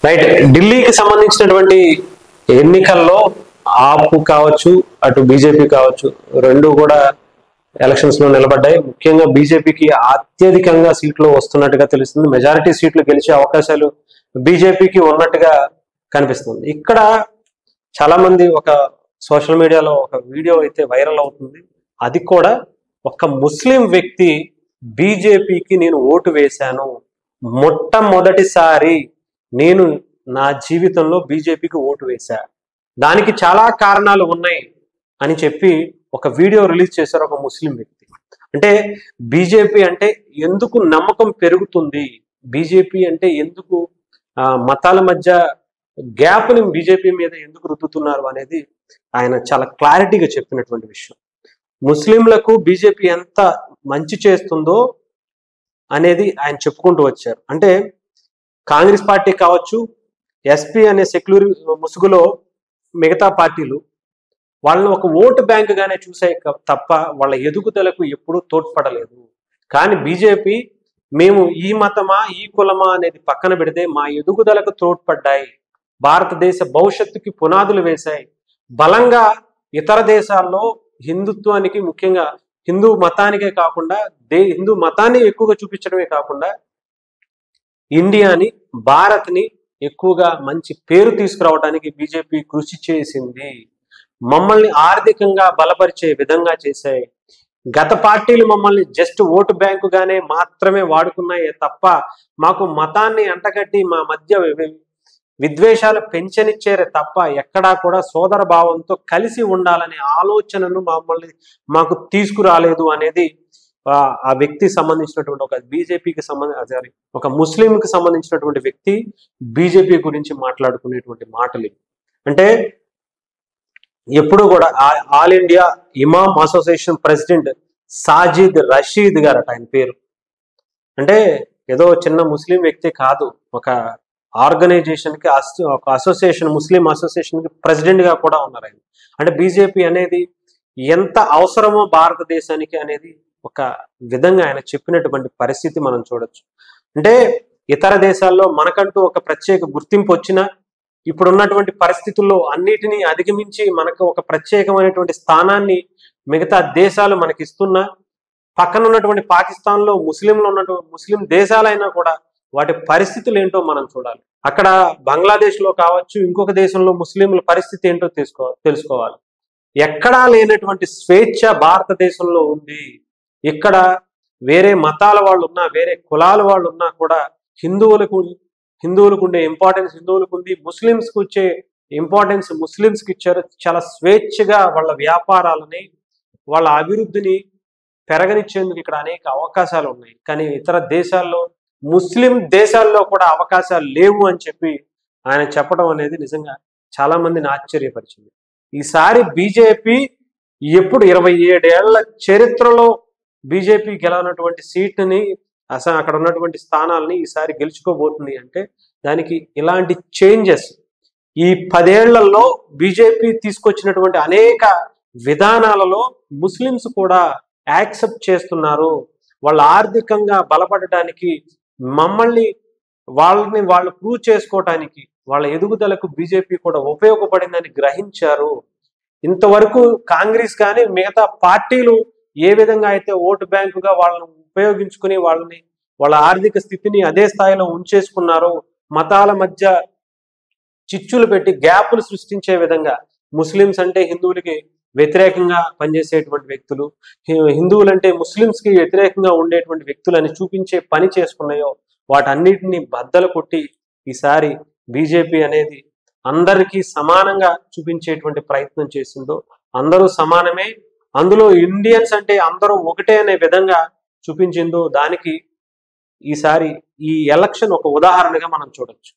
Right. ఢిల్లీకి సంబంధించినటువంటి ఎన్నికల్లో ఆపు కావచ్చు, అటు బీజేపీ కావచ్చు, రెండు కూడా ఎలక్షన్స్ లో నిలబడ్డాయి. ముఖ్యంగా బీజేపీకి అత్యధికంగా సీట్లు వస్తున్నట్టుగా తెలుస్తుంది. మెజారిటీ సీట్లు గెలిచే అవకాశాలు బీజేపీకి ఉన్నట్టుగా కనిపిస్తుంది. ఇక్కడ చాలా మంది ఒక సోషల్ మీడియాలో ఒక వీడియో అయితే వైరల్ అవుతుంది. అది కూడా ఒక ముస్లిం వ్యక్తి బీజేపీకి నేను ఓటు వేశాను, మొట్టమొదటిసారి నేను నా జీవితంలో బీజేపీకి ఓటు వేశా, దానికి చాలా కారణాలు ఉన్నాయి అని చెప్పి ఒక వీడియో రిలీజ్ చేశారు ఒక ముస్లిం వ్యక్తి. అంటే బీజేపీ అంటే ఎందుకు నమ్మకం పెరుగుతుంది, బీజేపీ అంటే ఎందుకు మతాల మధ్య గ్యాప్ని బీజేపీ మీద ఎందుకు రుద్దుతున్నారు అనేది ఆయన చాలా క్లారిటీగా చెప్పినటువంటి విషయం. ముస్లింలకు బీజేపీ ఎంత మంచి చేస్తుందో అనేది ఆయన చెప్పుకుంటూ వచ్చారు. అంటే కాంగ్రెస్ పార్టీ కావచ్చు, ఎస్పీ అనే సెక్యులర్ ముసుగులో మిగతా పార్టీలు వాళ్ళని ఒక ఓటు బ్యాంక్ గానే చూసాయి తప్ప వాళ్ళ ఎదుగుదలకు ఎప్పుడూ తోడ్పడలేదు. కానీ బీజేపీ మేము ఈ మతమా ఈ కులమా అనేది పక్కన పెడితే మా ఎదుగుదలకు తోడ్పడ్డాయి, భారతదేశ భవిష్యత్తుకి పునాదులు వేశాయి, బలంగా ఇతర దేశాల్లో హిందుత్వానికి, ముఖ్యంగా హిందూ మతానికే కాకుండా హిందూ మతాన్ని ఎక్కువగా చూపించడమే కాకుండా ఇండియాని, భారత్ని ఎక్కువగా మంచి పేరు తీసుకురావడానికి బీజేపీ కృషి చేసింది. మమ్మల్ని ఆర్థికంగా బలపరిచే విధంగా చేశాయి. గత పార్టీలు మమ్మల్ని జస్ట్ ఓటు బ్యాంకుగానే మాత్రమే వాడుకున్నాయే తప్ప మాకు మతాన్ని అంటగట్టి మా మధ్య విద్వేషాలు పెంచనిచ్చారే తప్ప ఎక్కడా కూడా సోదర భావంతో కలిసి ఉండాలనే ఆలోచనను మాకు తీసుకురాలేదు అనేది ఆ వ్యక్తికి సంబంధించినటువంటి ఒక బీజేపీకి ఒక ముస్లింకి సంబంధించినటువంటి వ్యక్తి బీజేపీ గురించి మాట్లాడుకునేటువంటి మాటలు. అంటే ఎప్పుడు కూడా ఆల్ ఇండియా ఇమామ్ అసోసియేషన్ ప్రెసిడెంట్ సాజిద్ రషీద్ గారు అట ఆయన పేరు. అంటే ఏదో చిన్న ముస్లిం వ్యక్తి కాదు, ఒక ఆర్గనైజేషన్కి ఒక అసోసియేషన్, ముస్లిం అసోసియేషన్కి ప్రెసిడెంట్ గా కూడా ఉన్నారు ఆయన. అంటే బీజేపీ అనేది ఎంత అవసరమో భారతదేశానికి అనేది ఒక విధంగా ఆయన చెప్పినటువంటి పరిస్థితి మనం చూడొచ్చు. అంటే ఇతర దేశాల్లో మనకంటూ ఒక ప్రత్యేక గుర్తింపు వచ్చినా ఇప్పుడున్నటువంటి పరిస్థితుల్లో అన్నిటినీ అధిగమించి మనకు ఒక ప్రత్యేకమైనటువంటి స్థానాన్ని మిగతా దేశాలు మనకి ఇస్తున్నా, పక్కన ఉన్నటువంటి పాకిస్తాన్లో ముస్లిం దేశాలైనా కూడా వాటి పరిస్థితులు ఏంటో మనం చూడాలి. అక్కడ బంగ్లాదేశ్లో కావచ్చు, ఇంకొక దేశంలో ముస్లింల పరిస్థితి ఏంటో తెలుసుకోవాలి. ఎక్కడా లేనటువంటి స్వేచ్ఛ భారతదేశంలో ఉంది. ఇక్కడ వేరే మతాల వాళ్ళు ఉన్నా, వేరే కులాల వాళ్ళు ఉన్నా కూడా హిందువులకు ఉండే ఇంపార్టెన్స్ హిందువులకు ఉంది, ముస్లింస్కి వచ్చే ఇంపార్టెన్స్ ముస్లింస్కి ఇచ్చారు. చాలా స్వేచ్ఛగా వాళ్ళ వ్యాపారాలని, వాళ్ళ అభివృద్ధిని పెరగనిచ్చేందుకు ఇక్కడ అనేక అవకాశాలు ఉన్నాయి. కానీ ఇతర దేశాల్లో, ముస్లిం దేశాల్లో కూడా అవకాశాలు లేవు అని చెప్పి ఆయన చెప్పడం అనేది నిజంగా చాలా మందిని ఆశ్చర్యపరిచింది. ఈసారి బీజేపీ ఎప్పుడు 27 ఏళ్ల చరిత్రలో బీజేపీ గెలవనటువంటి సీట్ని, అసలు అక్కడ ఉన్నటువంటి స్థానాలని ఈసారి గెలుచుకోబోతుంది. అంటే దానికి ఇలాంటి చేంజెస్ ఈ 10 ఏళ్లలో బీజేపీ తీసుకొచ్చినటువంటి అనేక విధానాలలో ముస్లిమ్స్ కూడా యాక్సెప్ట్ చేస్తున్నారు. వాళ్ళ ఆర్థికంగా బలపడటానికి, వాళ్ళని వాళ్ళు ప్రూవ్ చేసుకోవటానికి, వాళ్ళ ఎదుగుదలకు బీజేపీ కూడా ఉపయోగపడిందని గ్రహించారు. ఇంతవరకు కాంగ్రెస్ కానీ మిగతా పార్టీలు ఏ విధంగా అయితే ఓటు బ్యాంకుగా వాళ్ళని ఉపయోగించుకుని వాళ్ళ ఆర్థిక స్థితిని అదే స్థాయిలో ఉంచేసుకున్నారో, మతాల మధ్య చిచ్చులు పెట్టి గ్యాపులు సృష్టించే విధంగా, ముస్లిమ్స్ అంటే హిందువులకి వ్యతిరేకంగా పనిచేసేటువంటి వ్యక్తులు, హిందువులంటే ముస్లిమ్స్కి వ్యతిరేకంగా ఉండేటువంటి వ్యక్తులని చూపించే పని చేసుకున్నాయో వాటన్నిటిని బద్దలు కొట్టి ఈసారి బీజేపీ అనేది అందరికీ సమానంగా చూపించేటువంటి ప్రయత్నం చేసిందో, అందరూ సమానమే, అందులో ఇండియన్స్ అంటే అందరూ ఒకటే అనే విధంగా చూపించిందో, దానికి ఈసారి ఈ ఎలక్షన్ ఒక ఉదాహరణగా మనం చూడొచ్చు.